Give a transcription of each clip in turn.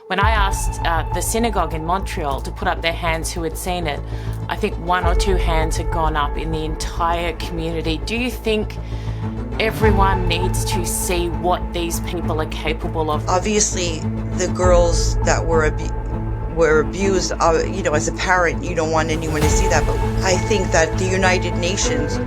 When I asked the synagogue in Montreal to put up their hands who had seen it, I think one or two hands had gone up in the entire community. Do you think everyone needs to see what these people are capable of? Obviously, the girls that were abused, as a parent, you don't want anyone to see that. But I think that the United Nations,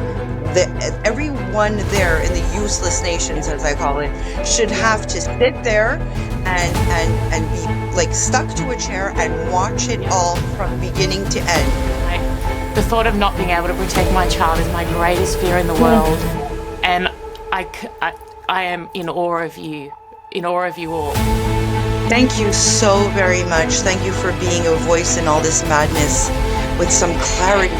everyone there in the useless nations, as I call it, should have to sit there and be like stuck to a chair and watch it all from beginning to end. The thought of not being able to protect my child is my greatest fear in the world. And I am in awe of you all. Thank you so very much. Thank you for being a voice in all this madness with some clarity.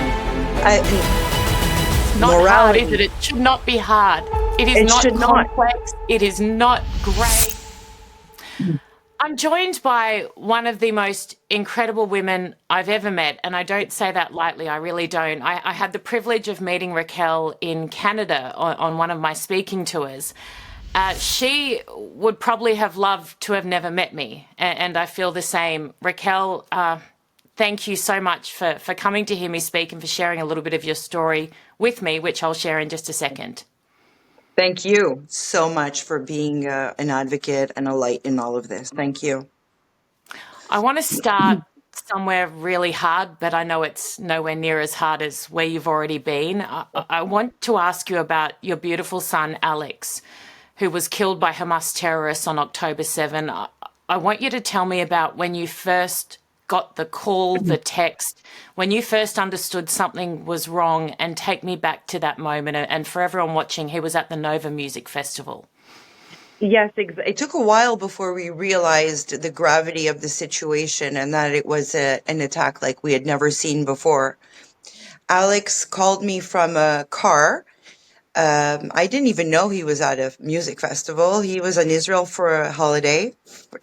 Not morality. hard, is it? It should not be hard. It is not complex. It is not grey. I'm joined by one of the most incredible women I've ever met, and I don't say that lightly, I really don't. I had the privilege of meeting Raquel in Canada on one of my speaking tours. She would probably have loved to have never met me, and I feel the same. Raquel, thank you so much for coming to hear me speak and for sharing a little bit of your story with me, which I'll share in just a second. Thank you so much for being an advocate and a light in all of this. Thank you. I want to start somewhere really hard, but I know it's nowhere near as hard as where you've already been. I want to ask you about your beautiful son, Alex, who was killed by Hamas terrorists on October 7. I want you to tell me about when you first got the call, the text, when you first understood something was wrong, and take me back to that moment. And for everyone watching, he was at the Nova Music Festival. Yes, it took a while before we realized the gravity of the situation and that it was an attack like we had never seen before. Alex called me from a car. I didn't even know he was at a music festival. He was in Israel for a holiday,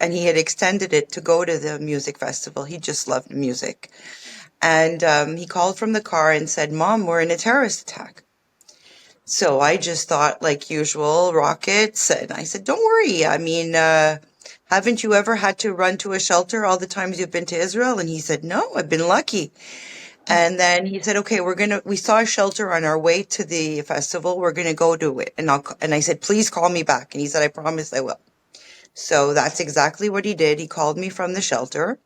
and he had extended it to go to the music festival. He just loved music. And he called from the car and said, "Mom, we're in a terrorist attack." So I just thought, like usual, rockets. And I said, "Don't worry. I mean, haven't you ever had to run to a shelter all the times you've been to Israel?" And he said, "No, I've been lucky." And then he said, "Okay, we saw a shelter on our way to the festival. We're going to go to it." And I said, "Please call me back." And he said, "I promise I will." So that's exactly what he did. He called me from the shelter,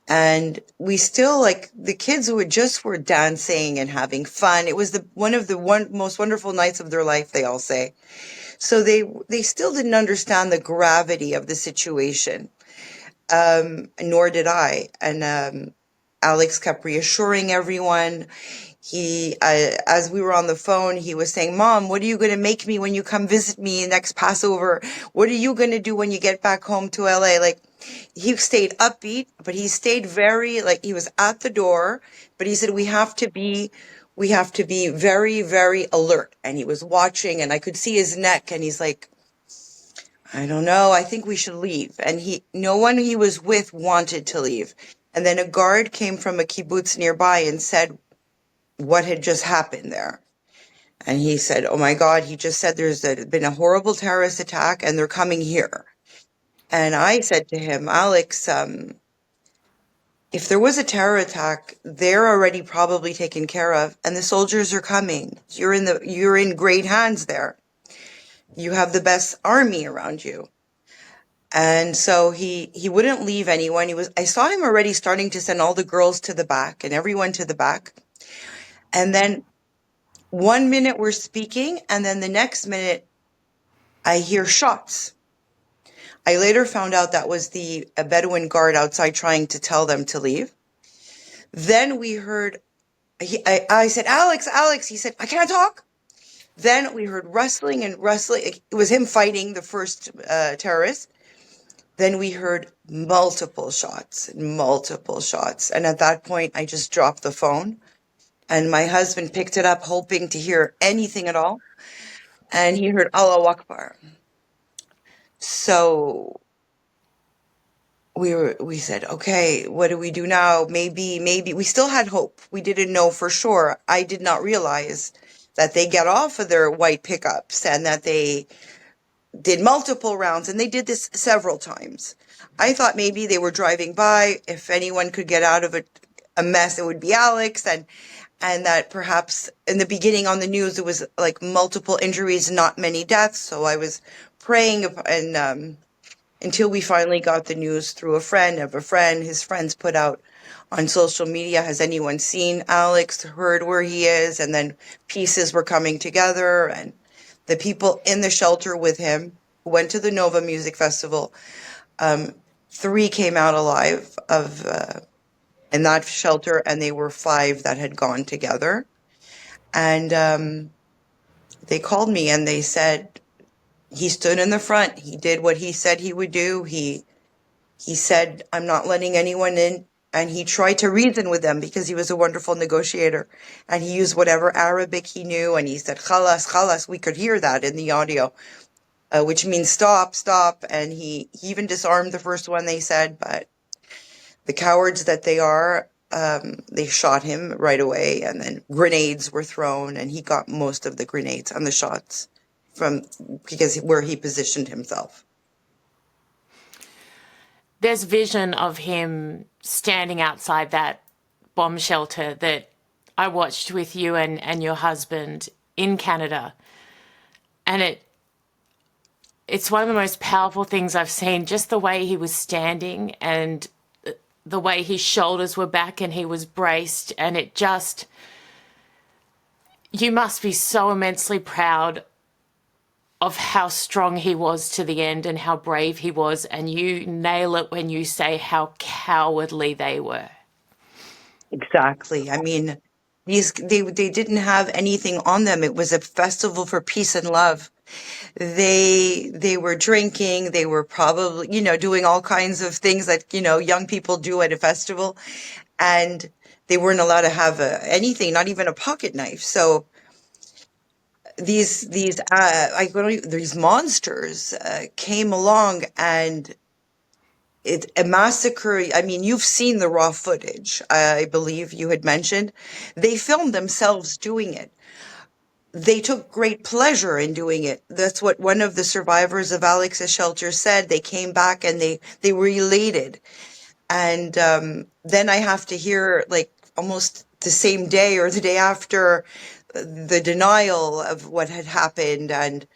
and we still, like, the kids were dancing and having fun. It was one of the most wonderful nights of their life, they all say. So they still didn't understand the gravity of the situation. Nor did I. And, Alex kept reassuring everyone. As we were on the phone, he was saying, "Mom, what are you going to make me when you come visit me next Passover? What are you going to do when you get back home to LA?" Like, he stayed upbeat, but he stayed he was at the door, but he said, we have to be very, very alert. And he was watching, and I could see his neck, and he's like, "I don't know. I think we should leave." And no one he was with wanted to leave. And then a guard came from a kibbutz nearby and said what had just happened there. And he said, "Oh my God," he just said, "there's been a horrible terrorist attack and they're coming here." And I said to him, "Alex, if there was a terror attack, they're already probably taken care of, and the soldiers are coming. You're in great hands there. You have the best army around you." And so he wouldn't leave anyone. I saw him already starting to send all the girls to the back and everyone to the back. And then 1 minute we're speaking, and then the next minute I hear shots. I later found out that was a Bedouin guard outside trying to tell them to leave. Then we heard, I said, "Alex, Alex." He said, "I can't talk." Then we heard rustling and rustling. It was him fighting the first terrorist. Then we heard multiple shots. And at that point, I just dropped the phone. And my husband picked it up, hoping to hear anything at all. And he heard Allahu Akbar. So we said, "Okay, what do we do now? Maybe we still had hope. We didn't know for sure. I did not realize that they get off of their white pickups and that they did multiple rounds, and they did this several times. I thought maybe they were driving by. If anyone could get out of a mess, it would be Alex, and that perhaps in the beginning on the news it was like multiple injuries, not many deaths. So I was praying, and until we finally got the news through a friend of a friend. His friends put out on social media, has anyone seen Alex, heard where he is? And then pieces were coming together, and the people in the shelter with him who went to the Nova Music Festival, 3 came out alive of in that shelter, and they were 5 that had gone together. And they called me and they said he stood in the front. He did what he said he would do. He said, I'm not letting anyone in. And he tried to reason with them because he was a wonderful negotiator. And he used whatever Arabic he knew. And he said, khalas, khalas. We could hear that in the audio, which means stop, stop. And he even disarmed the first one, they said. But the cowards that they are, they shot him right away. And then grenades were thrown. And he got most of the grenades and the shots from because where he positioned himself. There's vision of him standing outside that bomb shelter that I watched with you and your husband in Canada. And it's one of the most powerful things I've seen, just the way he was standing and the way his shoulders were back and he was braced. And it just, you must be so immensely proud of how strong he was to the end and how brave he was. And you nail it when you say how cowardly they were. Exactly. I mean, they didn't have anything on them. It was a festival for peace and love. They were drinking. They were probably, doing all kinds of things that, young people do at a festival. And they weren't allowed to have anything, not even a pocket knife. So these monsters came along, and it's a massacre. I mean, you've seen the raw footage. I believe you had mentioned they filmed themselves doing it. They took great pleasure in doing it. That's what one of the survivors of Alex's shelter said. They came back and they were elated. And then I have to hear, like, almost the same day or the day after, the denial of what had happened, and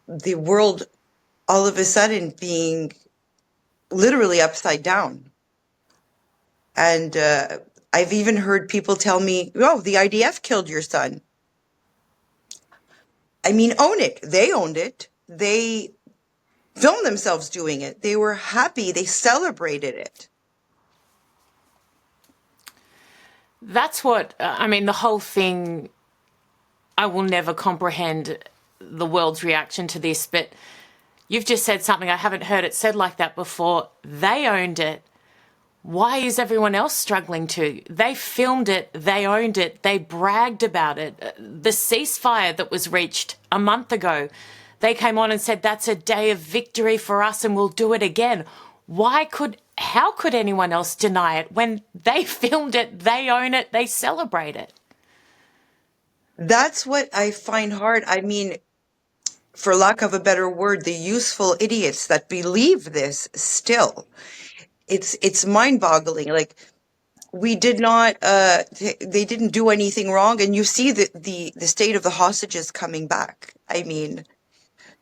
the world all of a sudden being literally upside down. And I've even heard people tell me, oh, the IDF killed your son. I mean, own it. They owned it. They filmed themselves doing it. They were happy. They celebrated it. That's what, I mean, the whole thing, I will never comprehend the world's reaction to this, but you've just said something, I haven't heard it said like that before. They owned it. Why is everyone else struggling to? They filmed it, they owned it, they bragged about it. The ceasefire that was reached a month ago, they came on and said that's a day of victory for us and we'll do it again. How could anyone else deny it when they filmed it, they own it, they celebrate it? That's what I find hard. I mean, for lack of a better word, the useful idiots that believe this still. It's mind-boggling. Like, we did not, they didn't do anything wrong. And you see the state of the hostages coming back. I mean,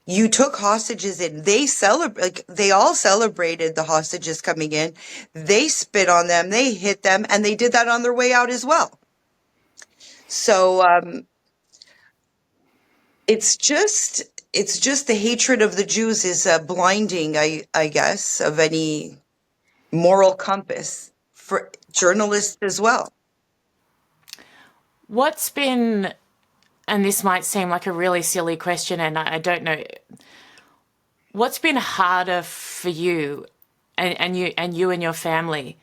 you took hostages in. They all celebrated the hostages coming in. They spit on them, they hit them, and they did that on their way out as well. So it's just the hatred of the Jews is blinding, I guess, of any moral compass for journalists as well. What's been, and this might seem like a really silly question, and I don't know, what's been harder for you and you and your family,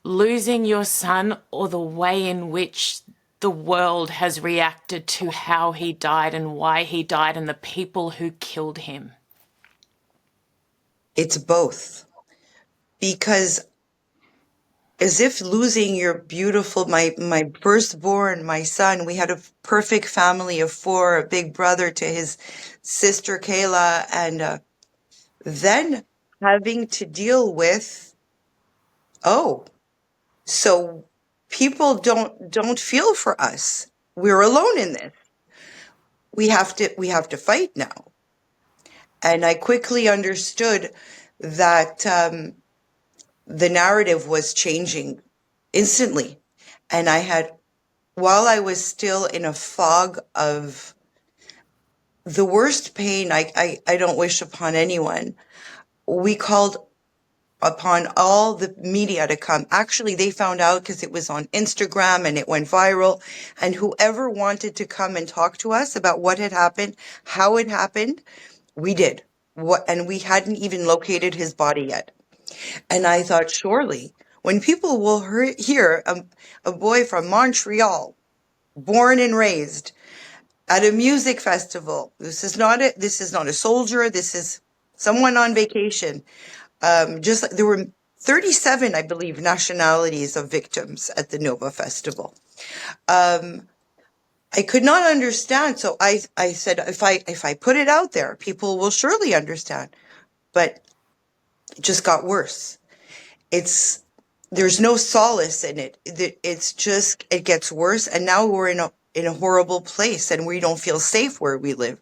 losing your son or the way in which the world has reacted to how he died and why he died and the people who killed him? It's both. Because as if losing your beautiful, my firstborn, my son, we had a perfect family of 4, a big brother to his sister Kayla, and then having to deal with, oh, so people don't feel for us. We're alone in this. We have to fight now. And I quickly understood that the narrative was changing instantly. And while I was still in a fog of the worst pain I don't wish upon anyone, we called upon all the media to come. Actually, they found out because it was on Instagram and it went viral. And whoever wanted to come and talk to us about what had happened, how it happened, we did. And we hadn't even located his body yet. And I thought, surely, when people will hear a boy from Montreal, born and raised at a music festival, this is not a soldier, this is someone on vacation. Just like there were 37, I believe, nationalities of victims at the Nova Festival. I could not understand. So I said, if I put it out there, people will surely understand. But it just got worse. There's no solace in it. It gets worse. And now we're in a horrible place and we don't feel safe where we live.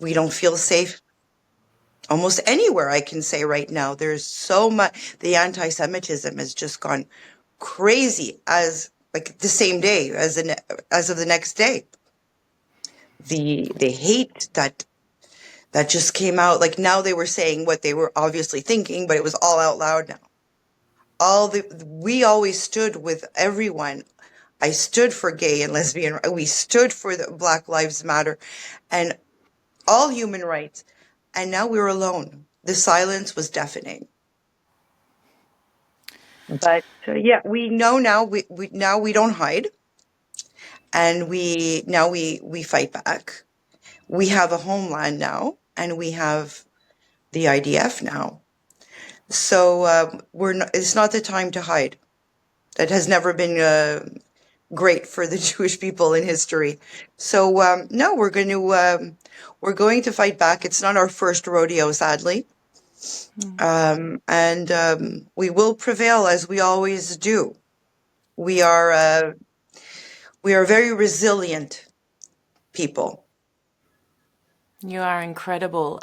We don't feel safe almost anywhere, I can say right now. There's so much, the anti-Semitism has just gone crazy as like the same day as of the next day. The hate that just came out, like now they were saying what they were obviously thinking, but it was all out loud now. We always stood with everyone. I stood for gay and lesbian. We stood for the Black Lives Matter and all human rights. And now we're alone. The silence was deafening. But yeah, we know now. We don't hide, and we fight back. We have a homeland now, and we have the IDF now. So it's not the time to hide. That has never been great for the Jewish people in history. So no, we're going to fight back. It's not our first rodeo, sadly. And we will prevail as we always do. We are very resilient people. You are incredible.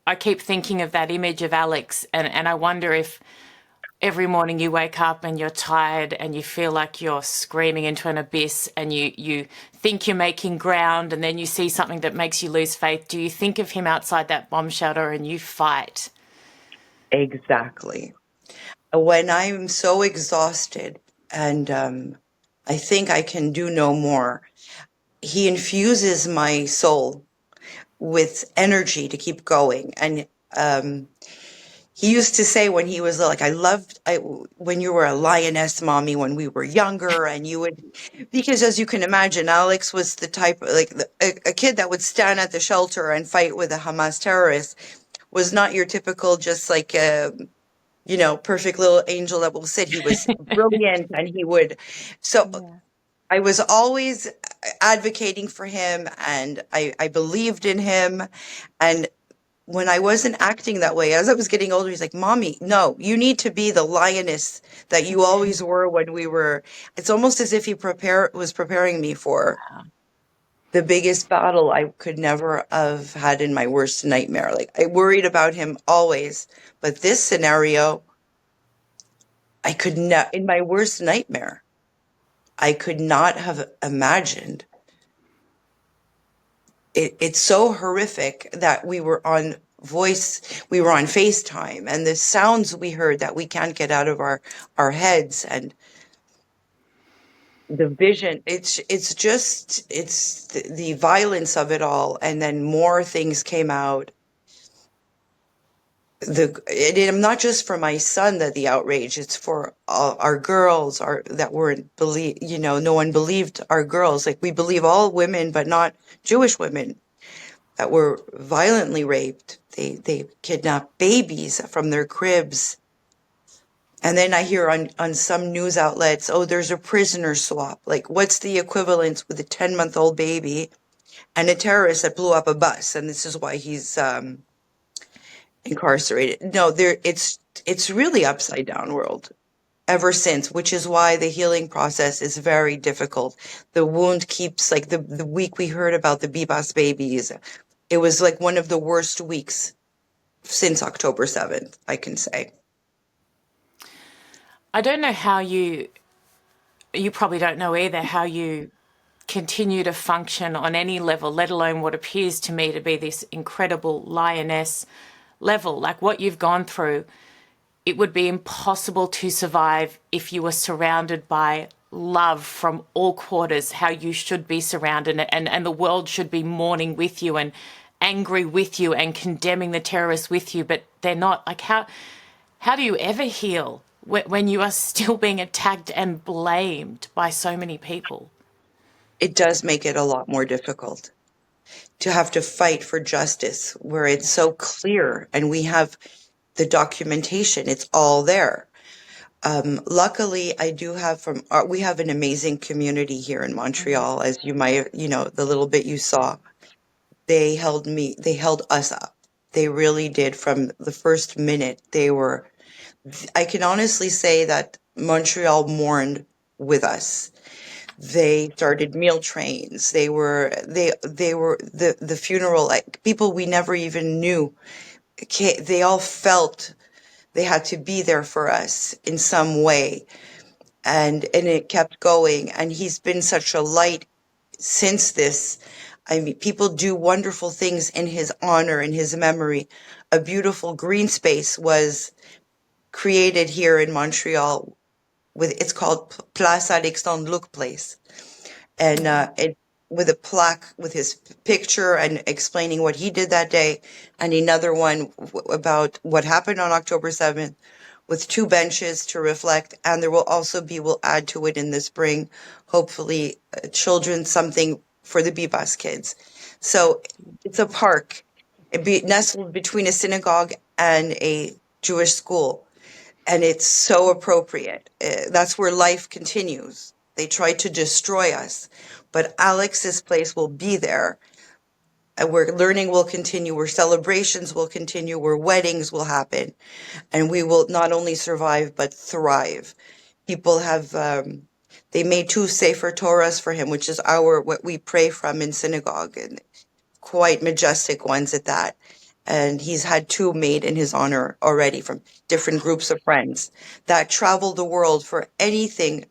I keep thinking of that image of Alex, and I wonder if every morning you wake up and you're tired and you feel like you're screaming into an abyss and you think you're making ground and then you see something that makes you lose faith. Do you think of him outside that bomb shelter and you fight? Exactly. When I'm so exhausted and I think I can do no more, he infuses my soul with energy to keep going. And he used to say when he was like, when you were a lioness, mommy, when we were younger, and you would, because as you can imagine, Alex was the type, like a kid that would stand at the shelter and fight with a Hamas terrorist, was not your typical, just like, perfect little angel that will sit. He was brilliant and he would, so yeah. I was always advocating for him and I believed in him. And when I wasn't acting that way, as I was getting older, he's like, Mommy, no, you need to be the lioness that you always were when we were. It's almost as if he was preparing me for the biggest battle I could never have had in my worst nightmare. Like, I worried about him always. But this scenario, I could not, in my worst nightmare, I could not have imagined. It's so horrific that we were on FaceTime, and the sounds we heard that we can't get out of our heads, and the vision, it's the violence of it all. And then more things came out. Not just for my son that the outrage, it's for all our girls that weren't no one believed our girls. Like, we believe all women, but not Jewish women that were violently raped. They kidnapped babies from their cribs. And then I hear on some news outlets, oh, there's a prisoner swap. Like, what's the equivalence with a 10-month-old baby and a terrorist that blew up a bus? And this is why he's incarcerated. No, it's really upside down world ever since, which is why the healing process is very difficult. The wound keeps, like the week we heard about the Bibas babies, it was like one of the worst weeks since October 7th, I can say. I don't know how you probably don't know either, how you continue to function on any level, let alone what appears to me to be this incredible lioness level. Like what you've gone through, it would be impossible to survive if you were surrounded by love from all quarters, how you should be surrounded, and the world should be mourning with you and angry with you and condemning the terrorists with you, but they're not. Like how do you ever heal when you are still being attacked and blamed by so many people? It does make it a lot more difficult to have to fight for justice where it's so clear and we have the documentation, it's all there. Luckily, I do have we have an amazing community here in Montreal, as you might, the little bit you saw. They held us up. They really did from the first minute. I can honestly say that Montreal mourned with us. They started meal trains. They were the funeral, like people we never even knew. They all felt they had to be there for us in some way. And it kept going. And he's been such a light since this. I mean, people do wonderful things in his honor, in his memory. A beautiful green space was created here in Montreal it's called Place Alexandre Look Place. And it with a plaque with his picture and explaining what he did that day, and another one about what happened on October 7th with two benches to reflect. And there will also we'll add to it in the spring, hopefully, children, something for the Bibas kids. So it's a park. Nestled between a synagogue and a Jewish school. And it's so appropriate. That's where life continues. They tried to destroy us, but Alex's place will be there. And where learning will continue, where celebrations will continue, where weddings will happen. And we will not only survive, but thrive. People have, they made two Sefer Torahs for him, which is what we pray from in synagogue, and quite majestic ones at that. And he's had two made in his honor already from different groups of friends that travel the world for anything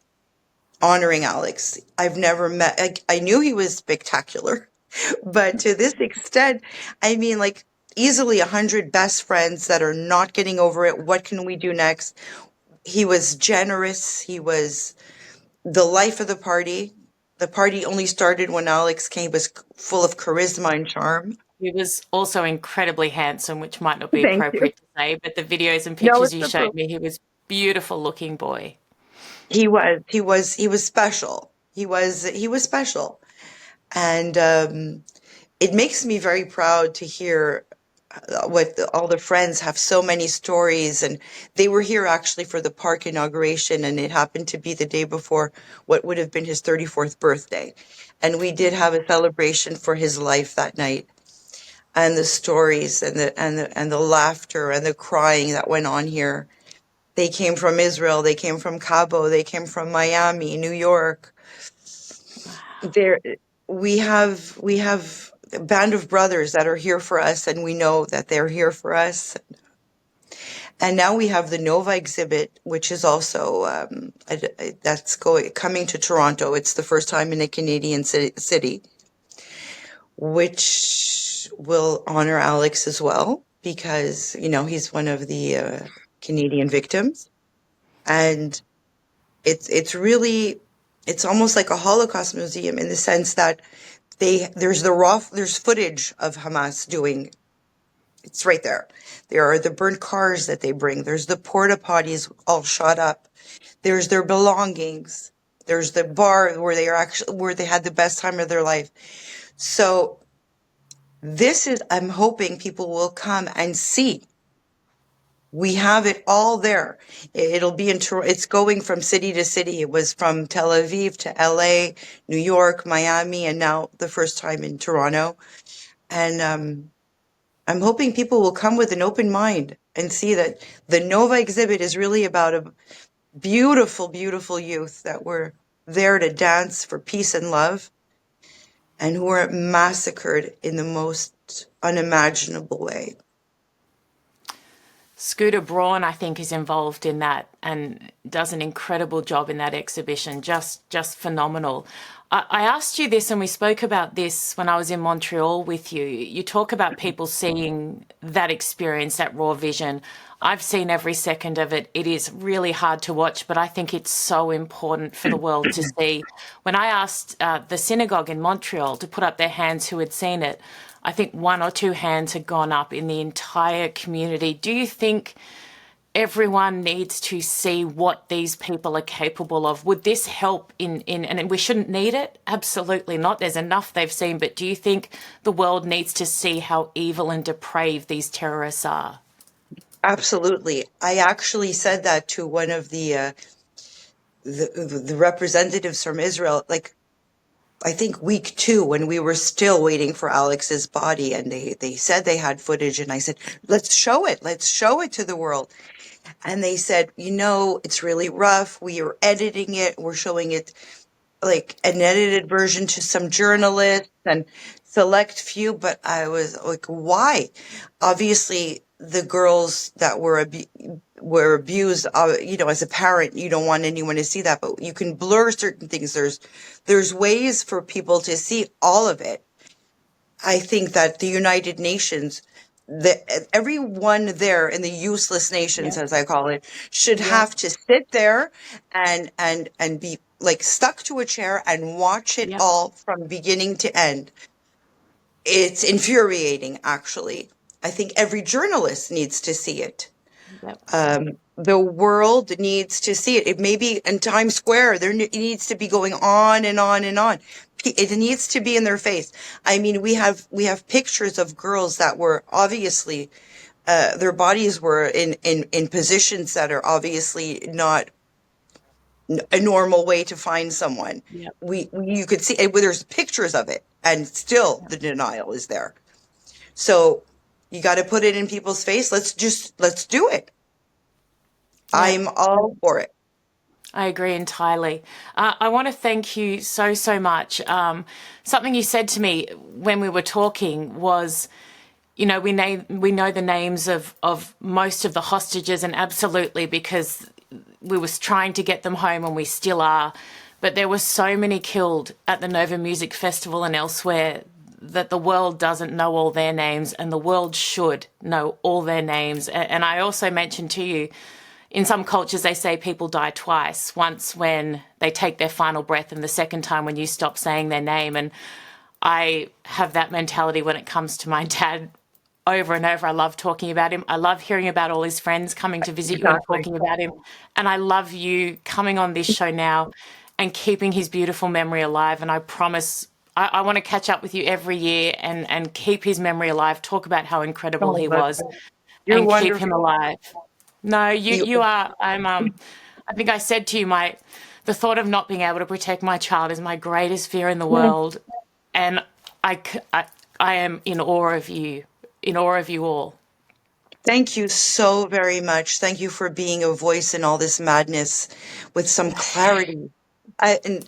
honoring Alex. I've never met, I knew he was spectacular, but to this extent, I mean, like easily 100 best friends that are not getting over it. What can we do next? He was generous. He was the life of the party. The party only started when Alex came. He was full of charisma and charm. He was also incredibly handsome, which might not be Thank you. appropriate to say, but the videos and No, pictures it's you showed me, he was beautiful looking boy. He was special. He was special. And it makes me very proud to hear all the friends have so many stories. And they were here actually for the park inauguration, and it happened to be the day before what would have been his 34th birthday. And we did have a celebration for his life that night. And the stories and the laughter and the crying that went on here. They came from Israel, they came from Cabo, they came from Miami, New York. There we have a band of brothers that are here for us, and we know that they're here for us. And now we have the Nova exhibit, which is also that's coming to Toronto. It's the first time in a Canadian city, which will honor Alex as well, because he's one of the Canadian victims. And it's almost like a Holocaust museum in the sense that there's footage of Hamas doing. It's right there. There are the burnt cars that they bring. There's the porta potties all shot up. There's their belongings. There's the bar where they had the best time of their life. So I'm hoping people will come and see. We have it all there. It'll be it's going from city to city. It was from Tel Aviv to LA, New York, Miami, and now the first time in Toronto. And I'm hoping people will come with an open mind and see that the Nova exhibit is really about a beautiful, beautiful youth that were there to dance for peace and love and who were massacred in the most unimaginable way. Scooter Braun, I think, is involved in that and does an incredible job in that exhibition. Just phenomenal. I asked you this and we spoke about this when I was in Montreal with you. You talk about people seeing that experience, that raw vision. I've seen every second of it. It is really hard to watch, but I think it's so important for the world to see. When I asked the synagogue in Montreal to put up their hands who had seen it, I think 1 or 2 hands had gone up in the entire community. Do you think everyone needs to see what these people are capable of? Would this help and we shouldn't need it? Absolutely not. There's enough they've seen. But do you think the world needs to see how evil and depraved these terrorists are? Absolutely. I actually said that to one of the representatives from Israel, like I think week 2, when we were still waiting for Alex's body, and they said they had footage, and I said, let's show it to the world. And they said, it's really rough. We are editing it. We're showing it like an edited version to some journalists and select few. But I was like, why? Obviously, the girls that were abused, as a parent, you don't want anyone to see that, but you can blur certain things. There's ways for people to see all of it. I think that the United Nations, everyone there in the useless nations, as I call it, should have to sit there and be like stuck to a chair and watch it all from beginning to end. It's infuriating, actually. I think every journalist needs to see it. The world needs to see it. It may be in Times Square. It needs to be going on and on and on. It needs to be in their face. I mean, we have pictures of girls that were obviously, their bodies were in positions that are obviously not a normal way to find someone. You could see it, there's pictures of it, and still the denial is there. So you got to put it in people's face. Let's do it. I'm all for it. I agree entirely. I want to thank you so much. Something you said to me when we were talking was, we know the names of most of the hostages, and absolutely, because we was trying to get them home, and we still are. But there were so many killed at the Nova Music Festival and elsewhere that the world doesn't know all their names, and the world should know all their names. And I also mentioned to you, in some cultures, they say people die twice, once when they take their final breath and the second time when you stop saying their name. And I have that mentality when it comes to my dad over and over. I love talking about him. I love hearing about all his friends coming to visit you and talking about him. And I love you coming on this show now and keeping his beautiful memory alive. And I promise I want to catch up with you every year and keep his memory alive, talk about how incredible he was, You're and wonderful. keep him alive. No, you are. I think I said to you, the thought of not being able to protect my child is my greatest fear in the world, and I am in awe of you, all. Thank you so very much. Thank you for being a voice in all this madness with some clarity. And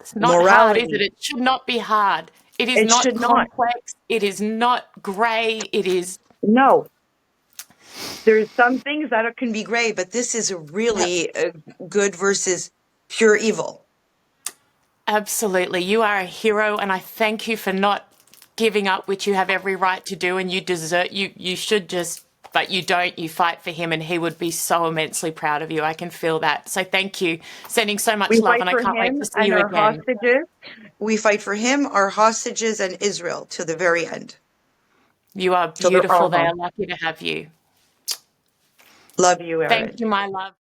it's not morality. hard, is it? It should not be hard. It is not complex. It is not grey. It is no. There's some things that can be gray, but this is really good versus pure evil. Absolutely. You are a hero, and I thank you for not giving up, which you have every right to do, and you should just, but you don't. You fight for him, and he would be so immensely proud of you. I can feel that. So thank you. Sending so much love, and I can't wait to see you again. Hostages. We fight for him, our hostages, and Israel to the very end. You are beautiful. They are lucky to have you. Love you, Erin. Thank you, my love.